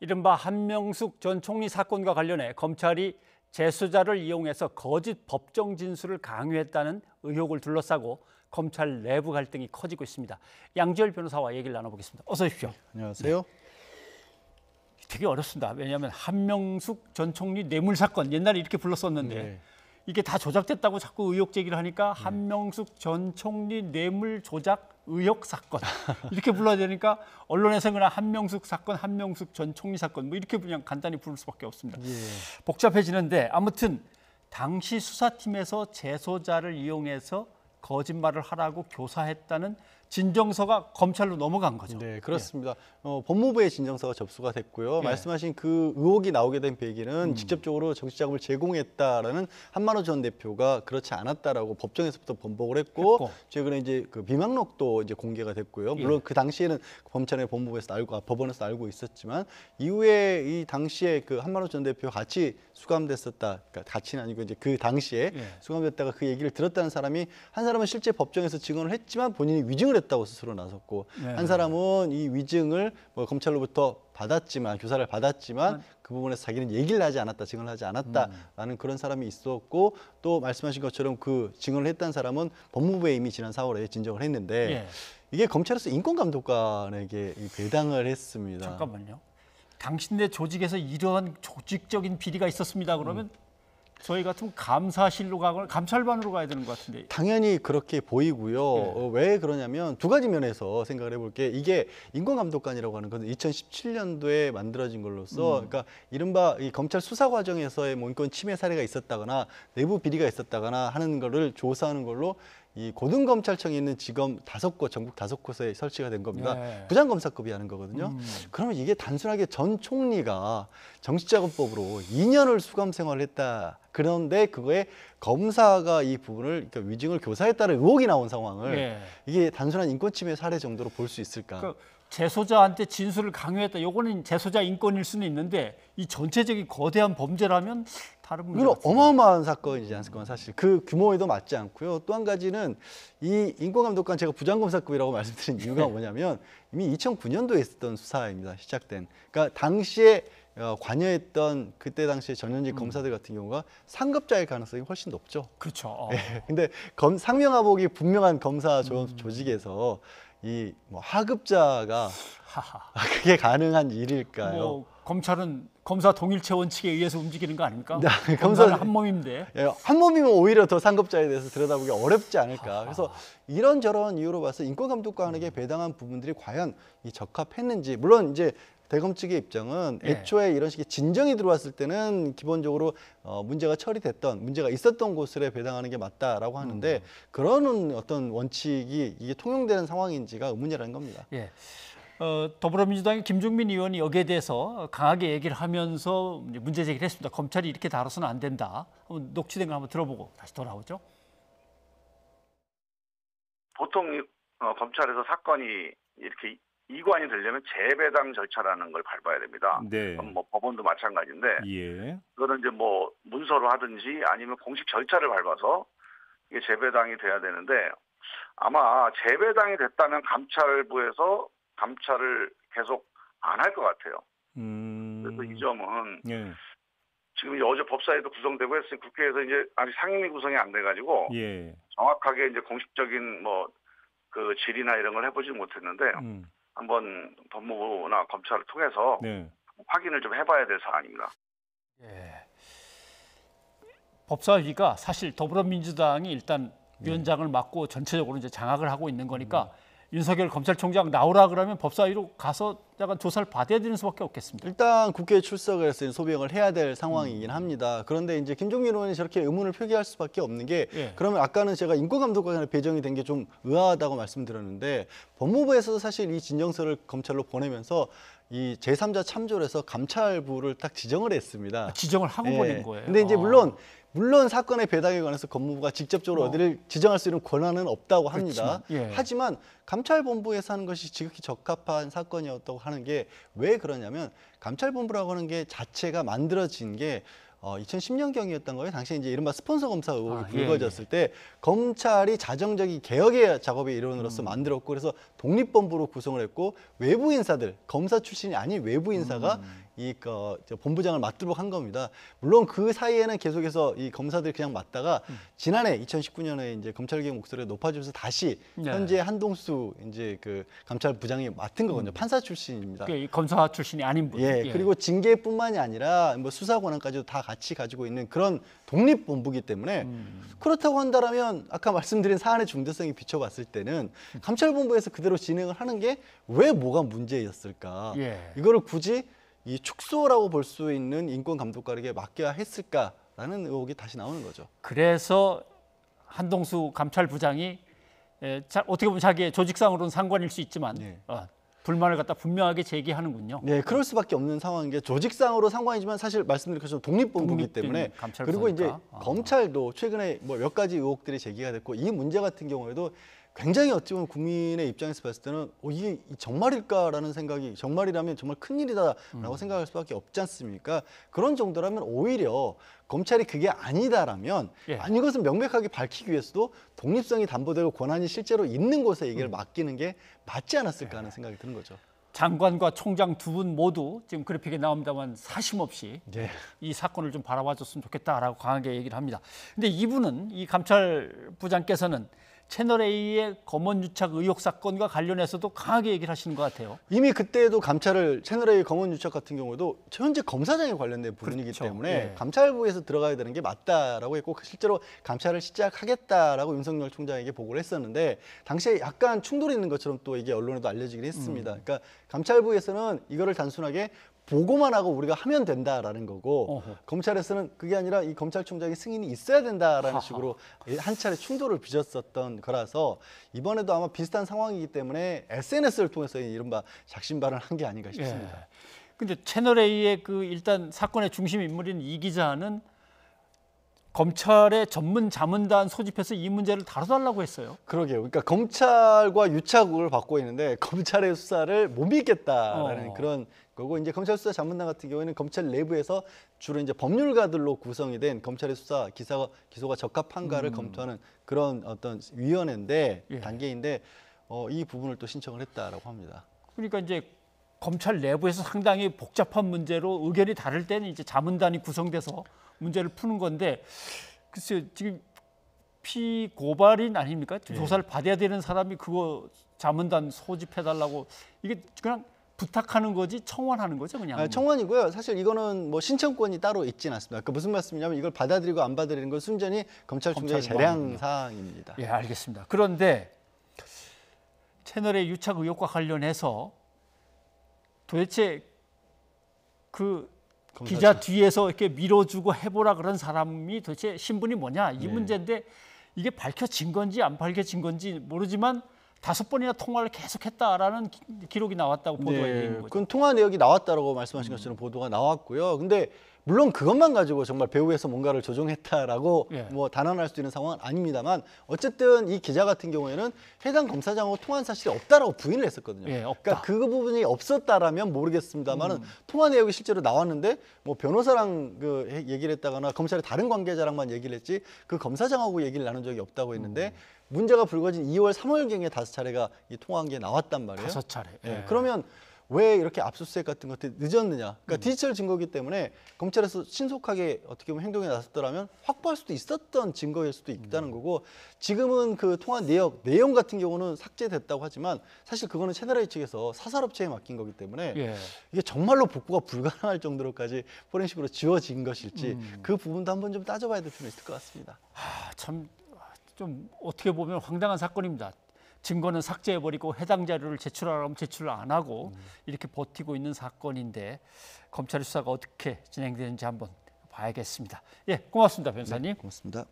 이른바 한명숙 전 총리 사건과 관련해 검찰이 재수자를 이용해서 거짓 법정 진술을 강요했다는 의혹을 둘러싸고 검찰 내부 갈등이 커지고 있습니다. 양지열 변호사와 얘기를 나눠보겠습니다. 어서 오십시오. 안녕하세요. 되게 어렵습니다. 왜냐하면 한명숙 전 총리 뇌물 사건, 옛날에 이렇게 불렀었는데 이게 다 조작됐다고 자꾸 의혹 제기를 하니까 한명숙 전 총리 뇌물 조작 의혹 사건 이렇게 불러야 되니까 언론에서 그냥 한명숙 사건, 한명숙 전 총리 사건 뭐 이렇게 그냥 간단히 부를 수밖에 없습니다. 복잡해지는데 아무튼 당시 수사팀에서 재소자를 이용해서 거짓말을 하라고 교사했다는 진정서가 검찰로 넘어간 거죠. 네, 그렇습니다. 법무부의 진정서가 접수가 됐고요. 말씀하신 그 의혹이 나오게 된 계기는 직접적으로 정치자금을 제공했다라는 한만호 전 대표가 그렇지 않았다라고 법정에서부터 번복을 했고 최근에 이제 그 비망록도 이제 공개가 됐고요. 물론 그 당시에는 검찰의 법무부에서 법원에서 알고 있었지만 이후에 이 당시에 그 한만호 전 대표 같이 수감됐었다. 그러니까 같이는 아니고 이제 그 당시에 수감됐다가 그 얘기를 들었다는 사람이 한 사람은 실제 법정에서 증언을 했지만 본인이 위증을 했다고 스스로 나섰고 한 사람은 이 위증을 뭐 검찰로부터 받았지만 교사를 받았지만 그 부분에서 자기는 얘기를 하지 않았다, 증언을 하지 않았다라는 그런 사람이 있었고 또 말씀하신 것처럼 그 증언을 했다는 사람은 법무부에 이미 지난 4월에 진정을 했는데 이게 검찰에서 인권감독관에게 배당을 했습니다. 잠깐만요. 당신네 조직에서 이러한 조직적인 비리가 있었습니다. 그러면 저희 같으면 감사실로 가거나 감찰반으로 가야 되는 것 같은데. 당연히 그렇게 보이고요. 왜 그러냐면 두 가지 면에서 생각을 해볼게. 이게 인권감독관이라고 하는 건 2017년도에 만들어진 걸로써 그러니까 이른바 이 검찰 수사 과정에서의 뭐 인권 침해 사례가 있었다거나 내부 비리가 있었다거나 하는 거를 조사하는 걸로 이 고등검찰청에 있는 지검 5곳, 전국 5곳에 설치가 된 겁니다. 부장검사급이 하는 거거든요. 그러면 이게 단순하게 전 총리가 정치자금법으로 2년을 수감 생활을 했다. 그런데 그거에 검사가 이 부분을 그러니까 위증을 교사했다는 의혹이 나온 상황을 이게 단순한 인권침해 사례 정도로 볼 수 있을까? 재소자한테 진술을 강요했다. 요거는 재소자 인권일 수는 있는데 이 전체적인 거대한 범죄라면 다른 문제. 이건 어마어마한 사건이지 않습니까? 사실 그 규모에도 맞지 않고요. 또 한 가지는 이 인권감독관 제가 부장검사급이라고 말씀드린 이유가 뭐냐면 이미 2009년도에 있었던 수사입니다. 시작된. 그러니까 당시에 관여했던 그때 당시에 전현직 검사들 같은 경우가 상급자일 가능성이 훨씬 높죠. 그렇죠. 근데 상명하복이 분명한 검사 조직에서 이 뭐 하급자가 그게 가능한 일일까요? 뭐 검찰은 검사 동일체 원칙에 의해서 움직이는 거 아닙니까? 네, 검사는 한 몸인데. 한 몸이면 오히려 더 상급자에 대해서 들여다보기 어렵지 않을까. 그래서 이런저런 이유로 봐서 인권감독관에게 배당한 부분들이 과연 이 적합했는지. 물론 이제 대검 측의 입장은 애초에 이런 식의 진정이 들어왔을 때는 기본적으로 문제가 처리됐던, 문제가 있었던 곳에 배당하는 게 맞다라고 하는데 그러는 어떤 원칙이 이게 통용되는 상황인지가 의문이라는 겁니다. 더불어민주당의 김종민 의원이 여기에 대해서 강하게 얘기를 하면서 문제 제기를 했습니다. 검찰이 이렇게 다뤄서는 안 된다. 녹취된 거 한번 들어보고 다시 돌아오죠. 보통 검찰에서 사건이 이렇게 이관이 되려면 재배당 절차라는 걸 밟아야 됩니다. 뭐 법원도 마찬가지인데 그거는 이제 뭐 문서로 하든지 아니면 공식 절차를 밟아서 이게 재배당이 돼야 되는데 아마 재배당이 됐다면 감찰부에서 감찰을 계속 안 할 것 같아요. 그래서 이 점은 지금 어제 법사위도 구성되고 했으니 국회에서 이제 아직 상임위 구성이 안 돼가지고 정확하게 이제 공식적인 뭐 그 질의나 이런 걸 해보지 못했는데 한번 법무부나 검찰을 통해서 확인을 좀 해봐야 될 사안입니다. 법사위가 사실 더불어민주당이 일단 위원장을 맡고 전체적으로 이제 장악을 하고 있는 거니까 윤석열 검찰총장 나오라 그러면 법사위로 가서 약간 조사를 받아야 되는 수밖에 없겠습니다. 일단 국회에 출석을 해서 소명을 해야 될 상황이긴 합니다. 그런데 이제 김종민 의원이 저렇게 의문을 표기할 수밖에 없는 게 그러면 아까는 제가 인권감독관에 배정이 된 게 좀 의아하다고 말씀드렸는데 법무부에서도 사실 이 진정서를 검찰로 보내면서 이 제3자 참조를 해서 감찰부를 딱 지정을 했습니다. 지정을 하고 보낸 거예요. 근데 이제 물론 사건의 배당에 관해서 법무부가 직접적으로 어디를 지정할 수 있는 권한은 없다고 합니다. 하지만 감찰본부에서 하는 것이 지극히 적합한 사건이었다고 하는 게 왜 그러냐면 감찰본부라고 하는 게 자체가 만들어진 게 2010년경이었던 거예요. 당시에 이제 이른바 스폰서 검사 의혹이 불거졌을 때 검찰이 자정적인 개혁의 작업의 일원으로서 만들었고 그래서 독립본부로 구성을 했고 외부 인사들, 검사 출신이 아닌 외부 인사가 저 본부장을 맡도록 한 겁니다. 물론 그 사이에는 계속해서 이 검사들이 그냥 맡다가 지난해 2019년에 이제 검찰개혁 목소리가 높아지면서 다시 현재 한동수 이제 그 감찰부장이 맡은 거거든요. 판사 출신입니다. 그러니까 검사 출신이 아닌 분. 예, 그리고 징계뿐만이 아니라 뭐 수사 권한까지도 다 같이 가지고 있는 그런 독립본부기 때문에 그렇다고 한다면 아까 말씀드린 사안의 중대성이 비춰봤을 때는 감찰본부에서 그대로 진행을 하는 게 왜 뭐가 문제였을까? 이거를 굳이 이 축소라고 볼 수 있는 인권감독관에게 맡겨야 했을까라는 의혹이 다시 나오는 거죠. 그래서 한동수 감찰부장이 어떻게 보면 자기의 조직상으로는 상관일 수 있지만 불만을 갖다 분명하게 제기하는군요. 네, 그럴 수밖에 없는 상황인 게 조직상으로 상관이지만 사실 말씀드린 것처럼 독립본부이기 때문에 그리고 이제 검찰도 최근에 뭐 몇 가지 의혹들이 제기가 됐고 이 문제 같은 경우에도 굉장히 어찌 보면 국민의 입장에서 봤을 때는 이게 정말일까라는 생각이 정말이라면 정말 큰일이다라고 생각할 수밖에 없지 않습니까? 그런 정도라면 오히려 검찰이 그게 아니다라면 아니 이것은 명백하게 밝히기 위해서도 독립성이 담보되고 권한이 실제로 있는 곳에 얘기를 맡기는 게 맞지 않았을까 하는 생각이 드는 거죠. 장관과 총장 두 분 모두 지금 그래픽에 나옵니다만 사심없이 이 사건을 좀 바라봐 줬으면 좋겠다라고 강하게 얘기를 합니다. 근데 이분은 이 감찰부장께서는 채널A의 검언유착 의혹 사건과 관련해서도 강하게 얘기를 하시는 것 같아요. 이미 그때도 감찰을 채널A 검언유착 같은 경우도 현재 검사장에 관련된 부분이기 때문에 감찰부에서 들어가야 되는 게 맞다라고 했고 실제로 감찰을 시작하겠다라고 윤석열 총장에게 보고를 했었는데 당시에 약간 충돌이 있는 것처럼 또 이게 언론에도 알려지긴 했습니다. 그러니까 감찰부에서는 이거를 단순하게 보고만 하고 우리가 하면 된다라는 거고 검찰에서는 그게 아니라 이 검찰총장의 승인이 있어야 된다라는 식으로 한 차례 충돌을 빚었었던 거라서 이번에도 아마 비슷한 상황이기 때문에 SNS를 통해서 이른바 작심발언을 한 게 아닌가 싶습니다. 근데 채널A의 그 일단 사건의 중심 인물인 이 기자는 검찰의 전문 자문단 소집해서 이 문제를 다뤄달라고 했어요. 그러게요. 그러니까 검찰과 유착을 받고 있는데 검찰의 수사를 못 믿겠다라는 그런 거고 이제 검찰 수사 자문단 같은 경우에는 검찰 내부에서 주로 이제 법률가들로 구성이 된 검찰의 수사 기소가 적합한가를 검토하는 그런 어떤 위원회인데 단계인데 이 부분을 또 신청을 했다라고 합니다. 그러니까 이제 검찰 내부에서 상당히 복잡한 문제로 의견이 다를 때는 이제 자문단이 구성돼서 문제를 푸는 건데 글쎄요 지금 피고발인 아닙니까? 조사를 받아야 되는 사람이 그거 자문단 소집해달라고 이게 그냥 부탁하는 거지 청원하는 거죠 그냥? 청원이고요. 사실 이거는 뭐 신청권이 따로 있지는 않습니다. 그러니까 무슨 말씀이냐면 이걸 받아들이고 안 받아들이는 건 순전히 검찰총장의 재량 사항입니다. 예, 알겠습니다. 그런데 채널의 유착 의혹과 관련해서 도대체 그 기자 뒤에서 이렇게 밀어주고 해보라 그런 사람이 도대체 신분이 뭐냐 이 문제인데 이게 밝혀진 건지 안 밝혀진 건지 모르지만 5번이나 통화를 계속했다라는 기록이 나왔다고 보도가 되는 거죠. 그건 통화 내역이 나왔다라고 말씀하신 것처럼 보도가 나왔고요. 근데 물론 그것만 가지고 정말 배후에서 뭔가를 조종했다라고 뭐 단언할 수 있는 상황은 아닙니다만 어쨌든 이 기자 같은 경우에는 해당 검사장하고 통화한 사실이 없다라고 부인을 했었거든요. 그러니까 그 부분이 없었다라면 모르겠습니다만은 통화 내역이 실제로 나왔는데 뭐 변호사랑 그 얘기를 했다거나 검찰의 다른 관계자랑만 얘기를 했지 그 검사장하고 얘기를 나눈 적이 없다고 했는데 문제가 불거진 2월, 3월경에 5차례가 이 통화한 게 나왔단 말이에요. 5차례. 그러면 왜 이렇게 압수수색 같은 것들이 늦었느냐? 그러니까 디지털 증거이기 때문에 검찰에서 신속하게 어떻게 보면 행동에 나섰더라면 확보할 수도 있었던 증거일 수도 있다는 거고 지금은 그 통화 내용 같은 경우는 삭제됐다고 하지만 사실 그거는 채널A 측에서 사설업체에 맡긴 거기 때문에 이게 정말로 복구가 불가능할 정도로까지 포렌식으로 지워진 것일지 그 부분도 한번 좀 따져봐야 될 필요가 있을 것 같습니다. 참 좀 어떻게 보면 황당한 사건입니다. 증거는 삭제해버리고 해당 자료를 제출하라면 제출을 안 하고 이렇게 버티고 있는 사건인데 검찰의 수사가 어떻게 진행되는지 한번 봐야겠습니다. 예, 고맙습니다, 변호사님. 고맙습니다.